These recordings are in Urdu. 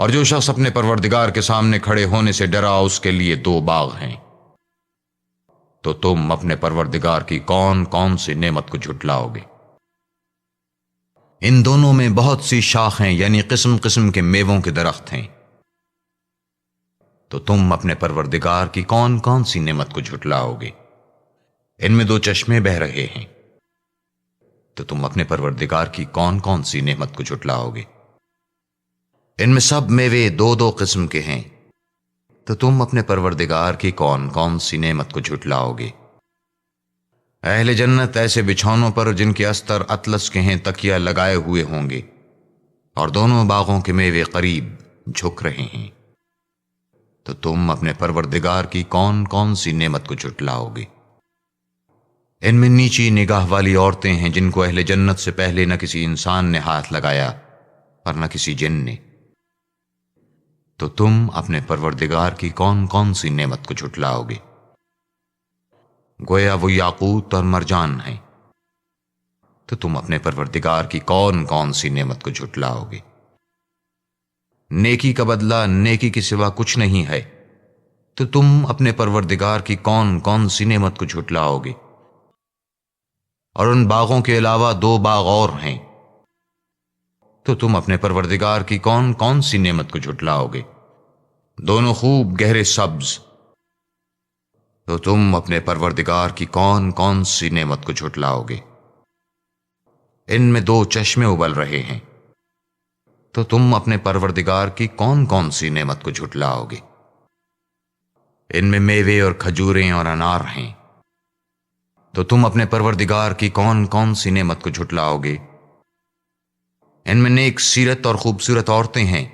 اور جو شخص اپنے پروردگار کے سامنے کھڑے ہونے سے ڈرا اس کے لیے 2 باغ ہیں۔ تو تم اپنے پروردگار کی کون کون سی نعمت کو جھٹلاؤ گے؟ ان دونوں میں بہت سی شاخیں یعنی قسم قسم کے میووں کے درخت ہیں۔ تو تم اپنے پروردگار کی کون کون سی نعمت کو جھٹلاؤ گے؟ ان میں 2 چشمے بہہ رہے ہیں۔ تو تم اپنے پروردگار کی کون کون سی نعمت کو جھٹلاؤ گے؟ ان میں سب میوے 2 قسم کے ہیں۔ تو تم اپنے پروردگار کی کون کون سی نعمت کو جھٹلاؤ گے؟ اہل جنت ایسے بچھونوں پر جن کے استر اطلس کے ہیں تکیہ لگائے ہوئے ہوں گے، اور دونوں باغوں کے میوے قریب جھک رہے ہیں۔ تو تم اپنے پروردگار کی کون کون سی نعمت کو جھٹلاؤ گے؟ ان میں نیچی نگاہ والی عورتیں ہیں جن کو اہل جنت سے پہلے نہ کسی انسان نے ہاتھ لگایا اور نہ کسی جن نے۔ تو تم اپنے پروردگار کی کون کون سی نعمت کو جھٹلاؤ گے؟ گویا وہ یاقوت اور مرجان ہیں۔ تو تم اپنے پروردگار کی کون کون سی نعمت کو جھٹلاؤ گے؟ نیکی کا بدلہ نیکی کے سوا کچھ نہیں ہے۔ تو تم اپنے پروردگار کی کون کون سی نعمت کو جھٹلاؤ گے؟ اور ان باغوں کے علاوہ 2 باغ اور ہیں۔ تو تم اپنے پروردگار کی کون کون سی نعمت کو جھٹلاؤ گے؟ دونوں خوب گہرے سبز۔ تو تم اپنے پروردگار کی کون کون سی نعمت کو جھٹلاؤ گے؟ ان میں 2 چشمے ابل رہے ہیں۔ تو تم اپنے پروردگار کی کون کون سی نعمت کو جھٹلاؤ گے؟ ان میں میوے اور کھجوریں اور انار ہیں۔ تو تم اپنے پروردگار کی کون کون سی نعمت کو جھٹلاؤ گے؟ ان میں نیک سیرت اور خوبصورت عورتیں ہیں۔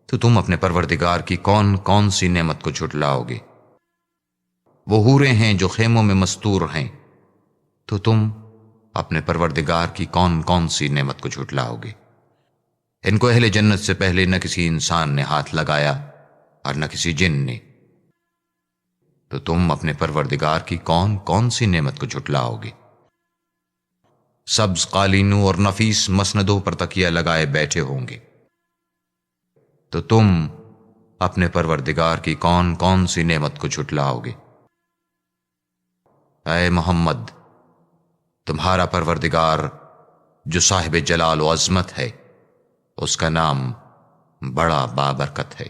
تو تم اپنے پروردگار کی کون کون سی نعمت کو جھٹلاؤ گے؟ وہ حوریں ہیں جو خیموں میں مستور ہیں۔ تو تم اپنے پروردگار کی کون کون سی نعمت کو جھٹلاؤ گے؟ ان کو اہل جنت سے پہلے نہ کسی انسان نے ہاتھ لگایا اور نہ کسی جن نے۔ تو تم اپنے پروردگار کی کون کون سی نعمت کو جھٹلاؤ گے؟ سبز قالینوں اور نفیس مسندوں پر تکیہ لگائے بیٹھے ہوں گے۔ تو تم اپنے پروردگار کی کون کون سی نعمت کو جھٹلاؤ گے؟ اے محمد، تمہارا پروردگار جو صاحب جلال و عظمت ہے، اس کا نام بڑا بابرکت ہے۔